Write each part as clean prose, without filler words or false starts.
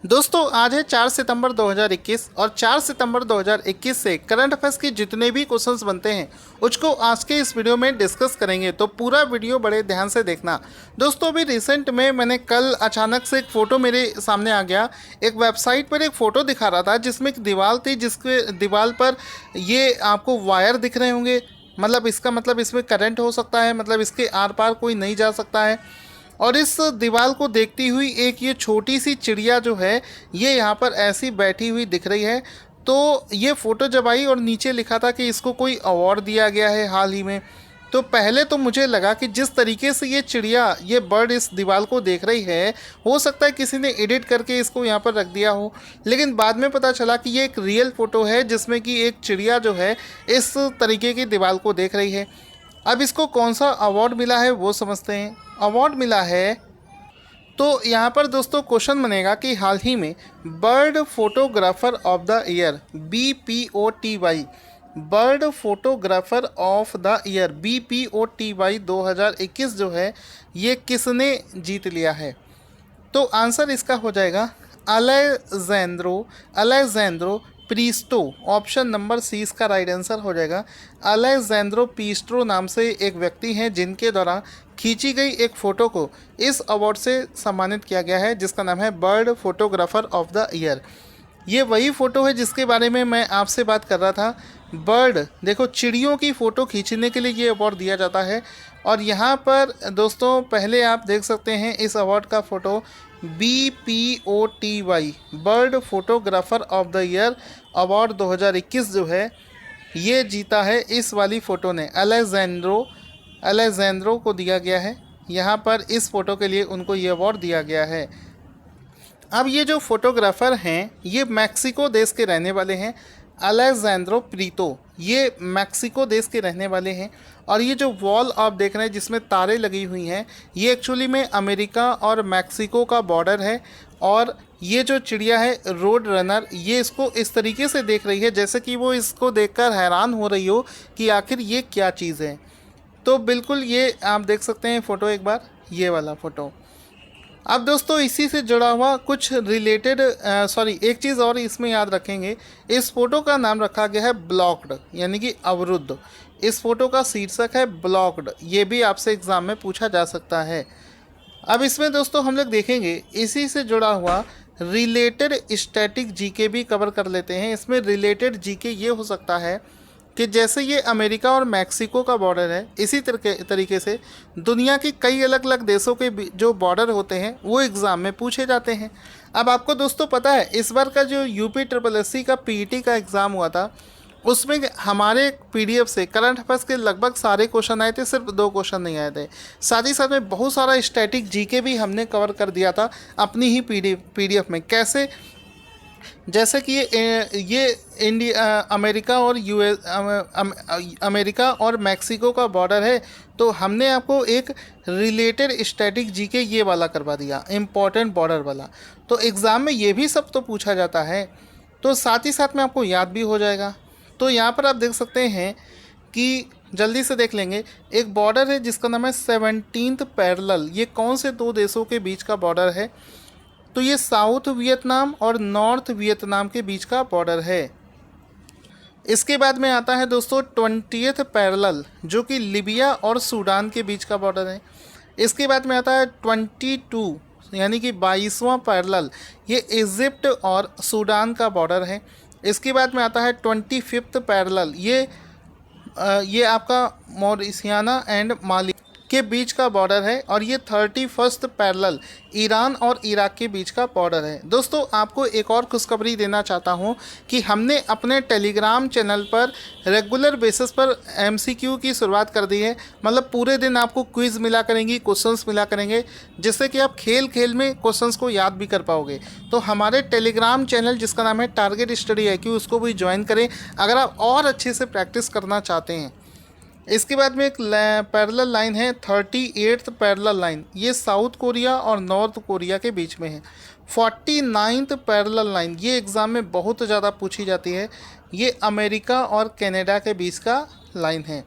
दोस्तों आज है 4 सितंबर 2021 और 4 सितंबर 2021 से करंट अफेयर्स के जितने भी क्वेश्चंस बनते हैं उसको आज के इस वीडियो में डिस्कस करेंगे, तो पूरा वीडियो बड़े ध्यान से देखना। दोस्तों अभी रिसेंट में मैंने कल अचानक से एक फ़ोटो मेरे सामने आ गया। एक वेबसाइट पर एक फ़ोटो दिखा रहा था जिसमें एक दीवार थी, जिसके दीवार पर ये आपको वायर दिख रहे होंगे। मतलब इसका मतलब इसमें करंट हो सकता है, मतलब इसके आर पार कोई नहीं जा सकता है। और इस दीवार को देखती हुई एक ये छोटी सी चिड़िया जो है ये यहाँ पर ऐसी बैठी हुई दिख रही है। तो ये फ़ोटो जब आई और नीचे लिखा था कि इसको कोई अवार्ड दिया गया है हाल ही में। तो पहले तो मुझे लगा कि जिस तरीके से ये चिड़िया, ये बर्ड इस दीवार को देख रही है, हो सकता है किसी ने एडिट करके इसको यहाँ पर रख दिया हो। लेकिन बाद में पता चला कि ये एक रियल फ़ोटो है जिसमें कि एक चिड़िया जो है इस तरीके की दीवार को देख रही है। अब इसको कौन सा अवार्ड मिला है वो समझते हैं। अवार्ड मिला है, तो यहाँ पर दोस्तों क्वेश्चन बनेगा कि हाल ही में bird photographer of the year BPOTY, bird photographer of the year BPOTY 2021 जो है ये किसने जीत लिया है। तो आंसर इसका हो जाएगा अलेजेंद्रो प्रीस्टो। ऑप्शन नंबर सी इसका राइट आंसर हो जाएगा। अलेजेंद्रो प्रीस्टो नाम से एक व्यक्ति हैं जिनके द्वारा खींची गई एक फ़ोटो को इस अवार्ड से सम्मानित किया गया है, जिसका नाम है bird photographer of the year. ये वही फ़ोटो है जिसके बारे में मैं आपसे बात कर रहा था। बर्ड, देखो चिड़ियों की फ़ोटो खींचने के लिए ये अवार्ड दिया जाता है। और यहाँ पर दोस्तों पहले आप देख सकते हैं इस अवार्ड का photo BPOTY, bird photographer of the year award 2021 जो है ये जीता है इस वाली फ़ोटो ने। अलेजेंद्रो को दिया गया है। यहाँ पर इस फ़ोटो के लिए उनको ये अवार्ड दिया गया है। अब ये जो फोटोग्राफ़र हैं ये मैक्सिको देश के रहने वाले हैं। अलेजेंद्रो प्रीतो ये मैक्सिको देश के रहने वाले हैं। और ये जो वॉल आप देख रहे हैं जिसमें तारे लगी हुई हैं ये एक्चुअली में अमेरिका और मैक्सिको का बॉर्डर है। और ये जो चिड़िया है रोड रनर, ये इसको इस तरीके से देख रही है जैसे कि वो इसको देखकर हैरान हो रही हो कि आखिर ये क्या चीज़ है। तो बिल्कुल ये आप देख सकते हैं फ़ोटो, एक बार ये वाला फ़ोटो। अब दोस्तों इसी से जुड़ा हुआ कुछ रिलेटेड एक चीज़ और इसमें याद रखेंगे। इस फ़ोटो का नाम रखा गया है ब्लॉक्ड, यानी कि अवरुद्ध। इस फ़ोटो का शीर्षक है ब्लॉक्ड। ये भी आपसे एग्ज़ाम में पूछा जा सकता है। अब इसमें दोस्तों हम लोग देखेंगे इसी से जुड़ा हुआ रिलेटेड स्टैटिक जीके भी कवर कर लेते हैं। इसमें रिलेटेड जीके ये हो सकता है कि जैसे ये अमेरिका और मैक्सिको का बॉर्डर है, इसी तरीके से दुनिया की कई अलग अलग देशों के जो बॉर्डर होते हैं वो एग्ज़ाम में पूछे जाते हैं। अब आपको दोस्तों पता है इस बार का जो UPSSC का PET का एग्ज़ाम हुआ था उसमें हमारे PDF से करंट अफेयर्स के लगभग सारे क्वेश्चन आए थे, सिर्फ 2 क्वेश्चन नहीं आए थे। साथ ही साथ में बहुत सारा स्टैटिक जीके भी हमने कवर कर दिया था अपनी ही PDF में। कैसे, जैसे कि ये अमेरिका और अमेरिका और मैक्सिको का बॉर्डर है, तो हमने आपको एक रिलेटेड स्टैटिक जीके ये वाला करवा दिया, इम्पोर्टेंट बॉर्डर वाला। तो एग्ज़ाम में ये भी सब तो पूछा जाता है, तो साथ ही साथ में आपको याद भी हो जाएगा। तो यहाँ पर आप देख सकते हैं कि जल्दी से देख लेंगे, एक बॉर्डर है जिसका नाम है 17th पैरेलल। ये कौन से 2 देशों के बीच का बॉर्डर है? तो ये साउथ वियतनाम और नॉर्थ वियतनाम के बीच का बॉर्डर है। इसके बाद में आता है दोस्तों 20th पैरेलल, जो कि लीबिया और सूडान के बीच का बॉर्डर है। इसके बाद में आता है 22 यानी कि 22वां पैरेलल, ये इजिप्ट और सूडान का बॉर्डर है। इसके बाद में आता है 25th पैरेलल, ये आपका मॉरिसियाना एंड माली के बीच का बॉर्डर है। और ये 31st पैरेलल ईरान और इराक के बीच का बॉर्डर है। दोस्तों आपको एक और खुशखबरी देना चाहता हूँ कि हमने अपने टेलीग्राम चैनल पर रेगुलर बेसिस पर MCQ की शुरुआत कर दी है। मतलब पूरे दिन आपको क्विज़ मिला करेंगी, क्वेश्चंस मिला करेंगे, जिससे कि आप खेल खेल में क्वेश्चंस को याद भी कर पाओगे। तो हमारे टेलीग्राम चैनल जिसका नाम है टारगेट स्टडी IQ, उसको भी ज्वाइन करें अगर आप और अच्छे से प्रैक्टिस करना चाहते हैं। इसके बाद में एक पैरेलल लाइन है 38th पैरेलल लाइन, ये साउथ कोरिया और नॉर्थ कोरिया के बीच में है। 49th पैरेलल लाइन, ये एग्ज़ाम में बहुत ज़्यादा पूछी जाती है, ये अमेरिका और कनाडा के बीच का लाइन है।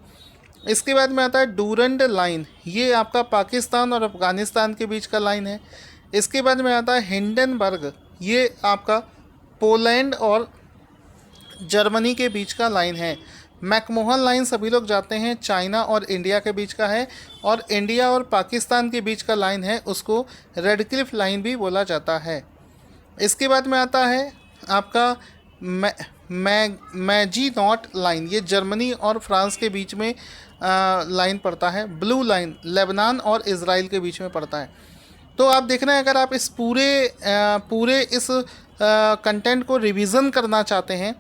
इसके बाद में आता है डूरंड लाइन, ये आपका पाकिस्तान और अफ़गानिस्तान के बीच का लाइन है। इसके बाद में आता है हिंडनबर्ग, ये आपका पोलैंड और जर्मनी के बीच का लाइन है। मैकमोहन लाइन सभी लोग जाते हैं, चाइना और इंडिया के बीच का है, और इंडिया और पाकिस्तान के बीच का लाइन है उसको रेडक्लिफ लाइन भी बोला जाता है। इसके बाद में आता है आपका मैजी नॉट लाइन, ये जर्मनी और फ्रांस के बीच में लाइन पड़ता है। ब्लू लाइन लेबनान और इज़राइल के बीच में पड़ता है। तो आप देख रहे हैं, अगर आप इस पूरे इस कंटेंट को रिवीजन करना चाहते हैं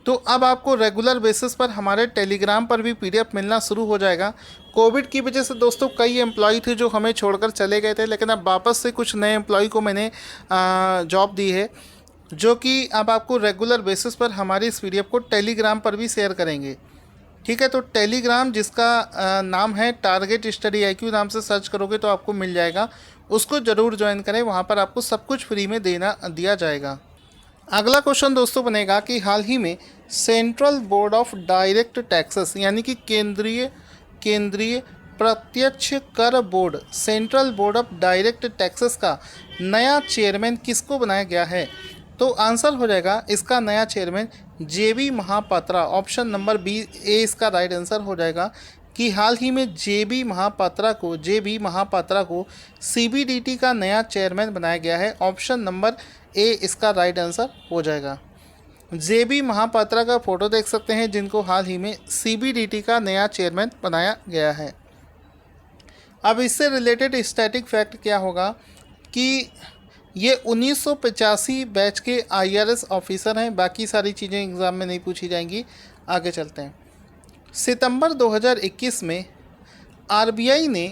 तो अब आपको रेगुलर बेसिस पर हमारे टेलीग्राम पर भी पीडीएफ मिलना शुरू हो जाएगा। कोविड की वजह से दोस्तों कई एम्प्लॉय थे जो हमें छोड़कर चले गए थे, लेकिन अब वापस से कुछ नए एम्प्लॉय को मैंने जॉब दी है, जो कि अब आपको रेगुलर बेसिस पर हमारी इस पीडीएफ को टेलीग्राम पर भी शेयर करेंगे। ठीक है, तो टेलीग्राम जिसका नाम है टारगेट स्टडी IQ नाम से सर्च करोगे तो आपको मिल जाएगा, उसको ज़रूर ज्वाइन करें, वहाँ पर आपको सब कुछ फ्री में दिया जाएगा। अगला क्वेश्चन दोस्तों बनेगा कि हाल ही में central board of direct taxes यानी कि केंद्रीय प्रत्यक्ष कर board, central board of direct taxes का नया चेयरमैन किसको बनाया गया है? तो आंसर हो जाएगा इसका नया chairman JB Mahapatra. Option number B ए इसका राइट आंसर हो जाएगा कि हाल ही में JB महापात्रा को CBDT का नया चेयरमैन बनाया गया है। ऑप्शन नंबर ए इसका राइट आंसर हो जाएगा। JB महापात्रा का फ़ोटो देख सकते हैं, जिनको हाल ही में CBDT का नया चेयरमैन बनाया गया है। अब इससे रिलेटेड स्टैटिक फैक्ट क्या होगा कि ये 1985 बैच के IRS ऑफिसर हैं। बाकी सारी चीज़ें एग्ज़ाम में नहीं पूछी जाएंगी। आगे चलते हैं। सितंबर 2021 में RBI ने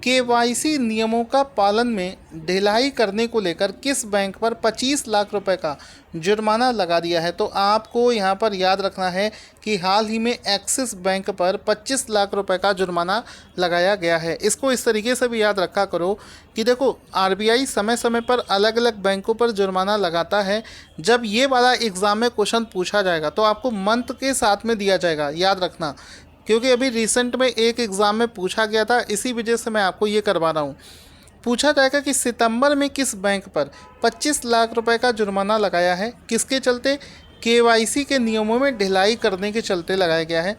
KYC नियमों का पालन में ढिलाई करने को लेकर किस बैंक पर 25 लाख रुपए का जुर्माना लगा दिया है? तो आपको यहाँ पर याद रखना है कि हाल ही में एक्सिस बैंक पर 25 लाख रुपए का जुर्माना लगाया गया है। इसको इस तरीके से भी याद रखा करो कि देखो, RBI समय समय पर अलग अलग बैंकों पर जुर्माना लगाता है। जब ये वाला एग्ज़ाम में क्वेश्चन पूछा जाएगा तो आपको मंथ के साथ में दिया जाएगा, याद रखना, क्योंकि अभी रिसेंट में एक एग्ज़ाम में पूछा गया था, इसी वजह से मैं आपको ये करवा रहा हूँ। पूछा जाएगा कि सितंबर में किस बैंक पर 25 लाख रुपए का जुर्माना लगाया है, किसके चलते? KYC के नियमों में ढिलाई करने के चलते लगाया गया है।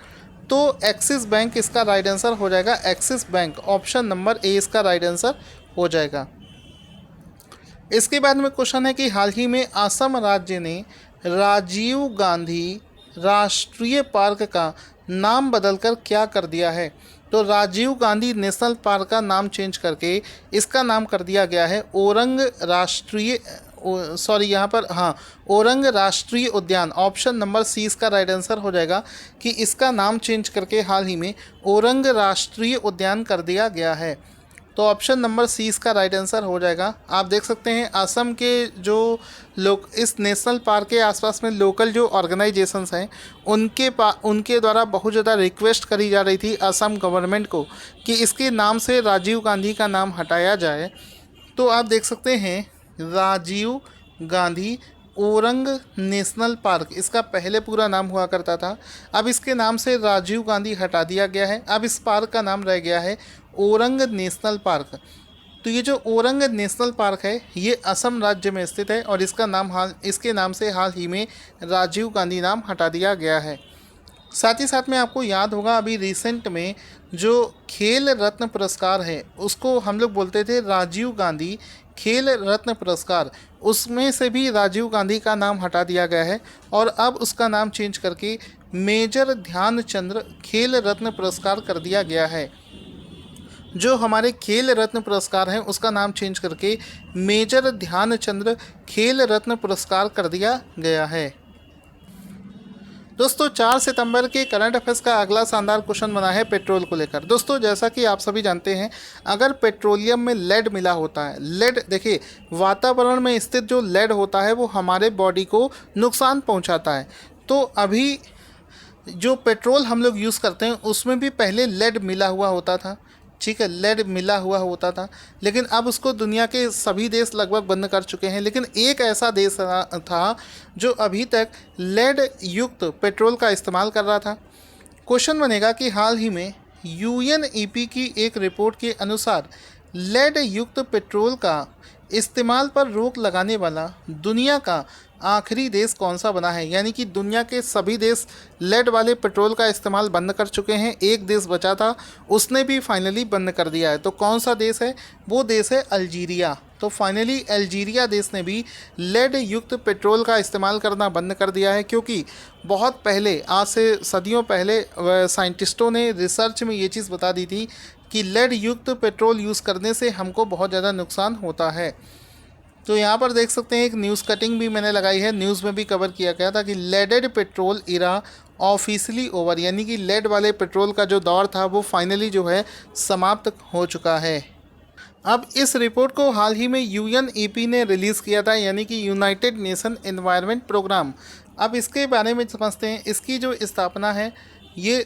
तो एक्सिस बैंक इसका राइट आंसर हो जाएगा। Axis bank, option number A इसका राइट आंसर हो जाएगा। इसके बाद में क्वेश्चन है कि हाल ही में असम राज्य ने राजीव गांधी राष्ट्रीय पार्क का नाम बदलकर क्या कर दिया है? तो राजीव गांधी नेशनल पार्क का नाम चेंज करके इसका नाम कर दिया गया है ओरंग राष्ट्रीय उद्यान। ऑप्शन नंबर सी इसका राइट आंसर हो जाएगा कि इसका नाम चेंज करके हाल ही में ओरंग राष्ट्रीय उद्यान कर दिया गया है। तो ऑप्शन नंबर सी इसका राइट आंसर हो जाएगा। आप देख सकते हैं असम के जो लोग इस नेशनल पार्क के आसपास में लोकल जो ऑर्गेनाइजेशंस हैं उनके द्वारा बहुत ज़्यादा रिक्वेस्ट करी जा रही थी असम गवर्नमेंट को कि इसके नाम से राजीव गांधी का नाम हटाया जाए। तो आप देख सकते हैं राजीव गांधी ओरंग नेशनल पार्क, इसका पहले पूरा नाम हुआ करता था, अब इसके नाम से राजीव गांधी हटा दिया गया है। अब इस पार्क का नाम रह गया है ओरंग नेशनल पार्क। तो ये जो ओरंग नेशनल पार्क है ये असम राज्य में स्थित है और इसके नाम से हाल ही में राजीव गांधी नाम हटा दिया गया है। साथ ही साथ में आपको याद होगा अभी रिसेंट में जो खेल रत्न पुरस्कार है उसको हम लोग बोलते थे राजीव गांधी खेल रत्न पुरस्कार, उसमें से भी राजीव गांधी का नाम हटा दिया गया है और अब उसका नाम चेंज करके मेजर ध्यानचंद्र खेल रत्न पुरस्कार कर दिया गया है। जो हमारे खेल रत्न पुरस्कार हैं उसका नाम चेंज करके मेजर ध्यानचंद्र खेल रत्न पुरस्कार कर दिया गया है। दोस्तों 4 सितंबर के करंट अफेयर्स का अगला शानदार क्वेश्चन बना है पेट्रोल को लेकर। दोस्तों जैसा कि आप सभी जानते हैं अगर पेट्रोलियम में लेड मिला होता है, लेड देखिए वातावरण में स्थित जो लेड होता है वो हमारे बॉडी को नुकसान पहुंचाता है। तो अभी जो पेट्रोल हम लोग यूज़ करते हैं उसमें भी पहले लेड मिला हुआ होता था, ठीक है, लेड मिला हुआ होता था, लेकिन अब उसको दुनिया के सभी देश लगभग बंद कर चुके हैं। लेकिन एक ऐसा देश था जो अभी तक लेड युक्त पेट्रोल का इस्तेमाल कर रहा था। क्वेश्चन बनेगा कि हाल ही में UNEP की एक रिपोर्ट के अनुसार लेड युक्त पेट्रोल का इस्तेमाल पर रोक लगाने वाला दुनिया का आखिरी देश कौन सा बना है? यानी कि दुनिया के सभी देश लेड वाले पेट्रोल का इस्तेमाल बंद कर चुके हैं, एक देश बचा था, उसने भी फाइनली बंद कर दिया है। तो कौन सा देश है? वो देश है अल्जीरिया। तो फाइनली अल्जीरिया देश ने भी लेड युक्त पेट्रोल का इस्तेमाल करना बंद कर दिया है, क्योंकि बहुत पहले, आज से सदियों पहले साइंटिस्टों ने रिसर्च में ये चीज़ बता दी थी कि लेड युक्त पेट्रोल यूज़ करने से हमको बहुत ज़्यादा नुकसान होता है। तो यहाँ पर देख सकते हैं एक न्यूज़ कटिंग भी मैंने लगाई है, न्यूज़ में भी कवर किया गया था कि लेडेड पेट्रोल इरा ऑफिशियली ओवर, यानी कि लेड वाले पेट्रोल का जो दौर था वो फाइनली जो है समाप्त हो चुका है। अब इस रिपोर्ट को हाल ही में यूएनईपी ने रिलीज़ किया था, यानी कि यूनाइटेड नेशन एनवायरनमेंट प्रोग्राम। अब इसके बारे में समझते हैं। इसकी जो स्थापना है ये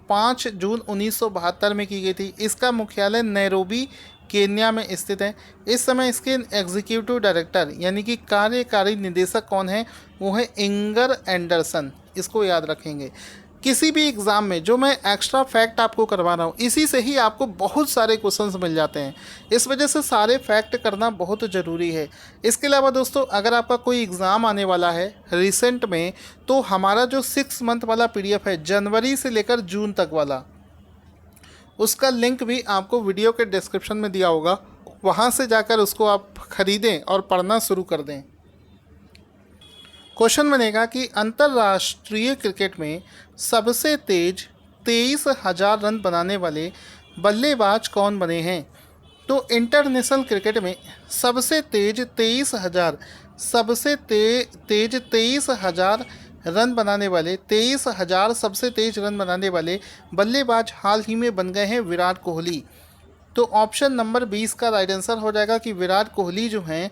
5 जून 1972 में की गई थी। इसका मुख्यालय नैरोबी केन्या में स्थित है। इस समय इसके एग्जीक्यूटिव डायरेक्टर यानी कि कार्यकारी निदेशक कौन है? वो है इंगर एंडरसन। इसको याद रखेंगे। किसी भी एग्ज़ाम में जो मैं एक्स्ट्रा फैक्ट आपको करवा रहा हूँ, इसी से ही आपको बहुत सारे क्वेश्चंस मिल जाते हैं। इस वजह से सारे फैक्ट करना बहुत ज़रूरी है। इसके अलावा दोस्तों, अगर आपका कोई एग्ज़ाम आने वाला है रिसेंट में, तो हमारा जो 6 मंथ वाला पीडीएफ है, जनवरी से लेकर जून तक वाला, उसका लिंक भी आपको वीडियो के डिस्क्रिप्शन में दिया होगा। वहाँ से जाकर उसको आप ख़रीदें और पढ़ना शुरू कर दें। क्वेश्चन बनेगा कि अंतर्राष्ट्रीय क्रिकेट में सबसे तेज 23,000 रन बनाने वाले बल्लेबाज कौन बने हैं? तो इंटरनेशनल क्रिकेट में सबसे तेज 23,000 रन बनाने वाले 23,000 सबसे तेज रन बनाने वाले बल्लेबाज हाल ही में बन गए हैं विराट कोहली। तो ऑप्शन नंबर 20 का राइट आंसर हो जाएगा कि विराट कोहली जो हैं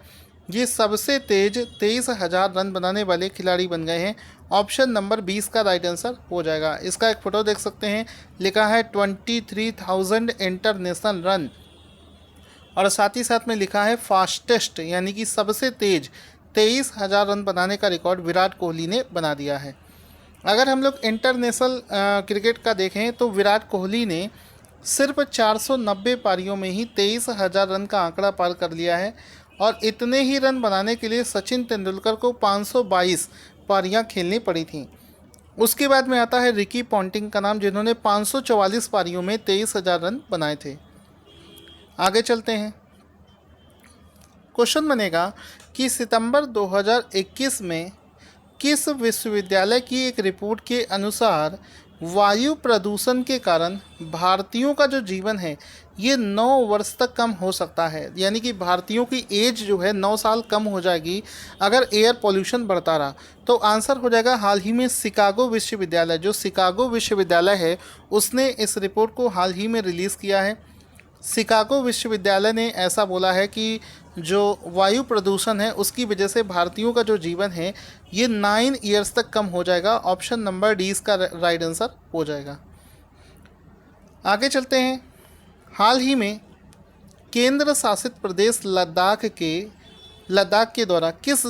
ये सबसे तेज 23,000 रन बनाने वाले खिलाड़ी बन गए हैं। ऑप्शन नंबर 20 का राइट आंसर हो जाएगा। इसका एक फ़ोटो देख सकते हैं, लिखा है 23,000 इंटरनेशनल रन, और साथ ही साथ में लिखा है फास्टेस्ट, यानी कि सबसे तेज 23,000 रन बनाने का रिकॉर्ड विराट कोहली ने बना दिया है। अगर हम लोग इंटरनेशनल क्रिकेट का देखें तो विराट कोहली ने सिर्फ 490 पारियों में ही 23,000 रन का आंकड़ा पार कर लिया है, और इतने ही रन बनाने के लिए सचिन तेंदुलकर को 522 पारियां खेलनी पड़ी थीं। उसके बाद में आता है रिकी पॉन्टिंग का नाम, जिन्होंने 544 पारियों में 23,000 रन बनाए थे। आगे चलते हैं। क्वेश्चन बनेगा कि सितंबर 2021 में किस विश्वविद्यालय की एक रिपोर्ट के अनुसार वायु प्रदूषण के कारण भारतीयों का जो जीवन है ये 9 वर्ष तक कम हो सकता है, यानी कि भारतीयों की एज जो है 9 साल कम हो जाएगी अगर एयर पॉल्यूशन बढ़ता रहा। तो आंसर हो जाएगा हाल ही में शिकागो विश्वविद्यालय। जो शिकागो विश्वविद्यालय है उसने इस रिपोर्ट को हाल ही में रिलीज़ किया है। शिकागो विश्वविद्यालय ने ऐसा बोला है कि जो वायु प्रदूषण है उसकी वजह से भारतीयों का जो जीवन है ये 9 ईयर्स तक कम हो जाएगा। ऑप्शन नंबर डी इसका राइट आंसर हो जाएगा। आगे चलते हैं। हाल ही में केंद्र शासित प्रदेश लद्दाख के द्वारा किस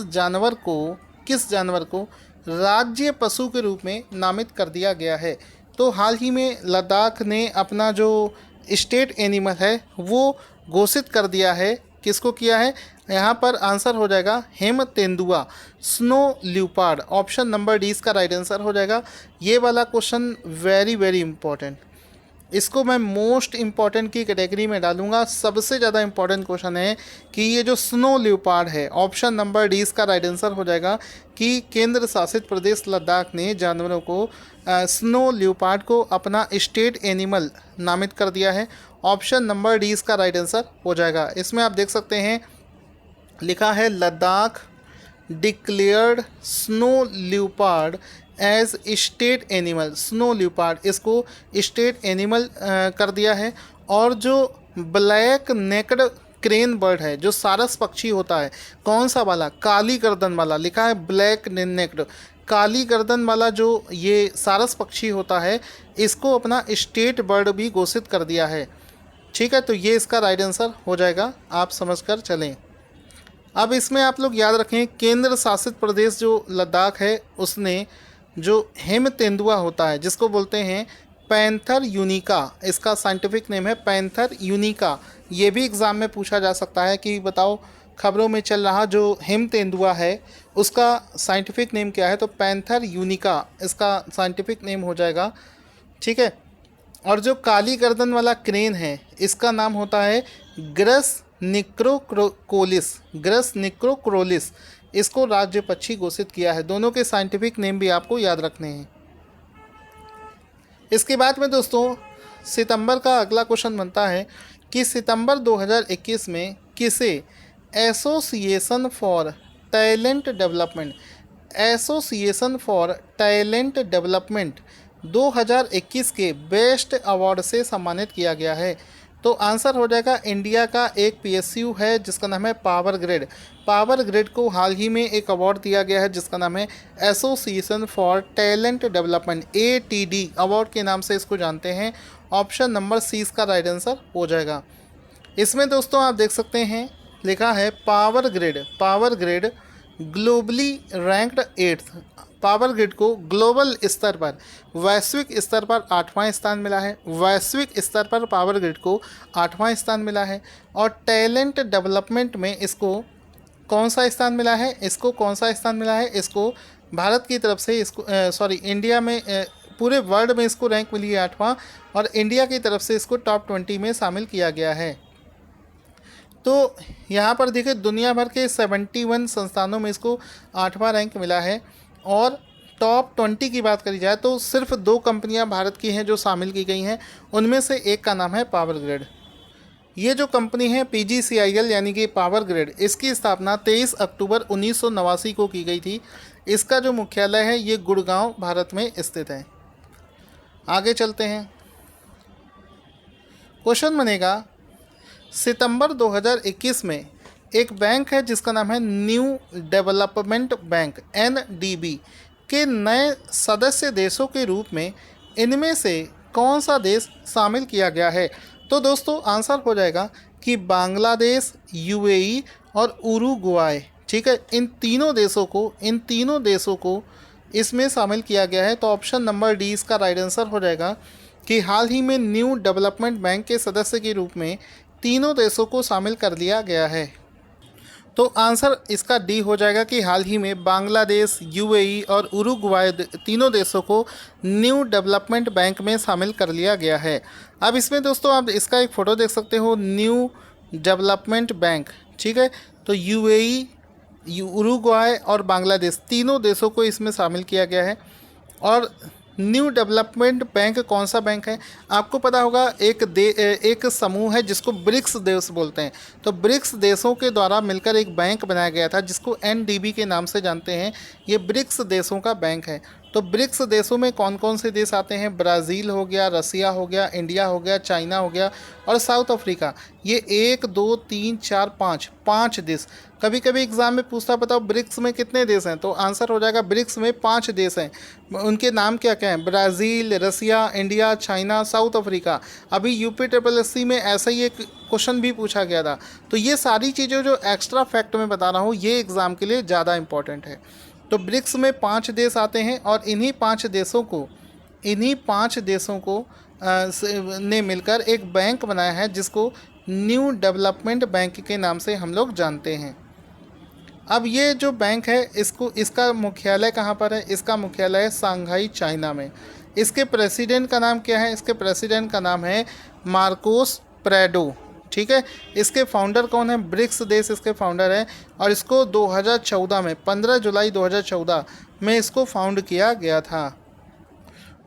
जानवर को राज्य पशु के रूप में नामित कर दिया गया है? तो हाल ही में लद्दाख ने अपना जो स्टेट एनिमल है वो घोषित कर दिया है। किसको किया है? यहाँ पर आंसर हो जाएगा हेम तेंदुआ, snow leopard. Option number D इसका राइट आंसर हो जाएगा। ये वाला क्वेश्चन वेरी वेरी इंपॉर्टेंट, इसको मैं मोस्ट इम्पॉर्टेंट की कैटेगरी में डालूंगा। सबसे ज़्यादा इंपॉर्टेंट क्वेश्चन है कि ये जो स्नो ल्यूपार्ड है, ऑप्शन नंबर डी इसका राइट आंसर हो जाएगा कि केंद्र शासित प्रदेश लद्दाख ने जानवरों को स्नो ल्यूपार्ड को अपना स्टेट एनिमल नामित कर दिया है। ऑप्शन नंबर डी इसका राइट आंसर हो जाएगा। इसमें आप देख सकते हैं लिखा है Ladakh declared snow leopard as state animal. Snow leopard इसको स्टेट एनिमल कर दिया है। और जो ब्लैक नेक्ड क्रेन बर्ड है, जो सारस पक्षी होता है, कौन सा वाला? काली गर्दन वाला, लिखा है ब्लैक नेक्ड। काली गर्दन वाला जो ये सारस पक्षी होता है इसको अपना स्टेट बर्ड भी घोषित कर दिया है। ठीक है, तो ये इसका राइट आंसर हो जाएगा, आप समझकर चलें। अब इसमें आप लोग याद रखें केंद्र शासित प्रदेश जो लद्दाख है उसने जो हेम तेंदुआ होता है जिसको बोलते हैं पैंथर यूनिका, इसका साइंटिफिक नेम है पैंथर यूनिका। ये भी एग्ज़ाम में पूछा जा सकता है कि बताओ खबरों में चल रहा जो हिम तेंदुआ है उसका साइंटिफिक नेम क्या है, तो पैंथर यूनिका इसका साइंटिफिक नेम हो जाएगा। ठीक है। और जो काली गर्दन वाला क्रेन है इसका नाम होता है ग्रस निक्रोकोलिस, ग्रस निक्रोकोलिस। इसको राज्य पक्षी घोषित किया है। दोनों के साइंटिफिक नेम भी आपको याद रखने हैं। इसके बाद में दोस्तों सितंबर का अगला क्वेश्चन बनता है कि सितंबर 2021 में किसे association for talent development, association for talent development 2021 के बेस्ट अवार्ड से सम्मानित किया गया है? तो आंसर हो जाएगा इंडिया का एक पीएसयू है जिसका नाम है पावर ग्रिड। पावर ग्रिड को हाल ही में एक अवार्ड दिया गया है जिसका नाम है association for talent development, ATD award के नाम से इसको जानते हैं। ऑप्शन नंबर सी इसका राइट आंसर हो जाएगा। इसमें दोस्तों आप देख सकते हैं लिखा है power grid, power grid globally ranked 8th। Power grid को ग्लोबल स्तर पर, वैश्विक स्तर पर 8वां स्थान मिला है। वैश्विक स्तर पर पावर ग्रिड को 8वां स्थान मिला है। और टैलेंट डेवलपमेंट में इसको कौन सा स्थान मिला है? इसको कौन सा स्थान मिला है? इसको भारत की तरफ से इसको इंडिया में पूरे वर्ल्ड में इसको रैंक मिली है 8वां, और इंडिया की तरफ से इसको टॉप 20 में शामिल किया गया है। तो यहाँ पर देखिए दुनिया भर के 71 संस्थानों में इसको 8वां रैंक मिला है। और टॉप 20 की बात करी जाए तो सिर्फ 2 कंपनियां भारत की हैं जो शामिल की गई हैं, उनमें से एक का नाम है पावर ग्रिड। ये जो कंपनी है PGCIL यानी कि पावर ग्रिड, इसकी स्थापना 23 अक्टूबर 1989 को की गई थी। इसका जो मुख्यालय है ये गुड़गांव भारत में स्थित है। आगे चलते हैं। क्वेश्चन बनेगा सितंबर 2021 में एक बैंक है जिसका नाम है न्यू डेवलपमेंट बैंक NDB के नए सदस्य देशों के रूप में इनमें से कौन सा देश शामिल किया गया है? तो दोस्तों आंसर हो जाएगा कि बांग्लादेश, UAE और उरुग्वाय। ठीक है, इन तीनों देशों को इसमें शामिल किया गया है। तो ऑप्शन नंबर डी इसका राइट आंसर हो जाएगा कि हाल ही में न्यू डेवलपमेंट बैंक के सदस्य के रूप में तीनों देशों को शामिल कर लिया गया है। तो आंसर इसका डी हो जाएगा कि हाल ही में बांग्लादेश, UAE और उरुग्वाय तीनों देशों को न्यू डेवलपमेंट बैंक में शामिल कर लिया गया है। अब इसमें दोस्तों आप इसका एक फ़ोटो देख सकते हो, न्यू डेवलपमेंट बैंक। ठीक है, तो UAE, उरुग्वाय और बांग्लादेश तीनों देशों को इसमें शामिल किया गया है। और न्यू डेवलपमेंट बैंक कौन सा बैंक है? आपको पता होगा एक समूह है जिसको ब्रिक्स देश बोलते हैं। तो ब्रिक्स देशों के द्वारा मिलकर एक बैंक बनाया गया था जिसको NDB के नाम से जानते हैं। ये ब्रिक्स देशों का बैंक है। तो ब्रिक्स देशों में कौन कौन से देश आते हैं? ब्राज़ील हो गया, रसिया हो गया, इंडिया हो गया, चाइना हो गया और साउथ अफ्रीका। ये 1 2 3 4 5 देश। कभी कभी एग्जाम में पूछता, बताओ ब्रिक्स में कितने देश हैं? तो आंसर हो जाएगा ब्रिक्स में 5 देश हैं। उनके नाम क्या क्या हैं? ब्राज़ील, रसिया, इंडिया, चाइना, साउथ अफ्रीका। अभी UPSSC में ऐसा ही एक क्वेश्चन भी पूछा गया था। तो ये सारी चीज़ें जो एक्स्ट्रा फैक्ट में बता रहा हूँ ये एग्ज़ाम के लिए ज़्यादा इंपॉर्टेंट है। तो ब्रिक्स में 5 देश आते हैं और इन्हीं 5 देशों को ने मिलकर एक बैंक बनाया है जिसको न्यू डेवलपमेंट बैंक के नाम से हम लोग जानते हैं। अब ये जो बैंक है इसका मुख्यालय कहाँ पर है? इसका मुख्यालय है शंघाई, चाइना में। इसके प्रेसिडेंट का नाम क्या है? इसके प्रेसिडेंट का नाम है मार्कोस प्रेडो। ठीक है, इसके फाउंडर कौन है? ब्रिक्स देश इसके फाउंडर हैं। और इसको 2014 में 15 जुलाई 2014 में इसको फाउंड किया गया था।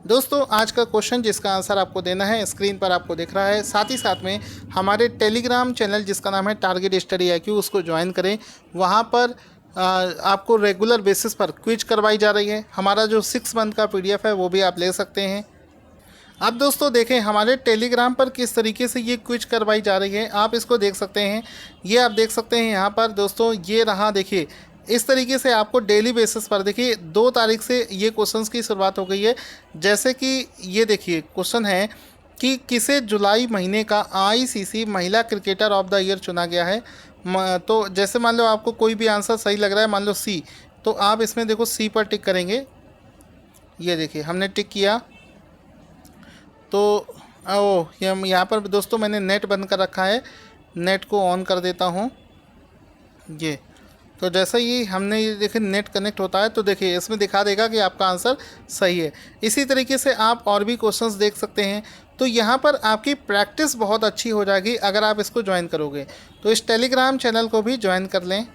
दोस्तों आज का क्वेश्चन जिसका आंसर आपको देना है स्क्रीन पर आपको दिख रहा है। साथ ही साथ में हमारे टेलीग्राम चैनल जिसका नाम है टारगेट स्टडी IQ उसको ज्वाइन करें। वहाँ पर आपको रेगुलर बेसिस पर क्विज करवाई जा रही है। हमारा जो 6 मंथ का PDF है वो भी आप ले सकते हैं। अब दोस्तों देखें हमारे टेलीग्राम पर किस तरीके से ये क्विज करवाई जा रही है, आप इसको देख सकते हैं। ये आप देख सकते हैं यहाँ पर दोस्तों, ये रहा। देखिए इस तरीके से आपको डेली बेसिस पर, देखिए 2 तारीख से ये क्वेश्चंस की शुरुआत हो गई है। जैसे कि ये देखिए क्वेश्चन है कि किसे जुलाई महीने का ICC महिला क्रिकेटर ऑफ द ईयर चुना गया है? तो जैसे मान लो आपको कोई भी आंसर सही लग रहा है, मान लो C, तो आप इसमें देखो C पर टिक करेंगे। ये देखिए हमने टिक किया। तो यहाँ पर दोस्तों मैंने नेट बंद कर रखा है, नेट को ऑन कर देता हूँ। ये तो जैसा ही हमने ये देखिए नेट कनेक्ट होता है तो देखिए इसमें दिखा देगा कि आपका आंसर सही है। इसी तरीके से आप और भी क्वेश्चंस देख सकते हैं। तो यहाँ पर आपकी प्रैक्टिस बहुत अच्छी हो जाएगी अगर आप इसको ज्वाइन करोगे। तो इस टेलीग्राम चैनल को भी ज्वाइन कर लें।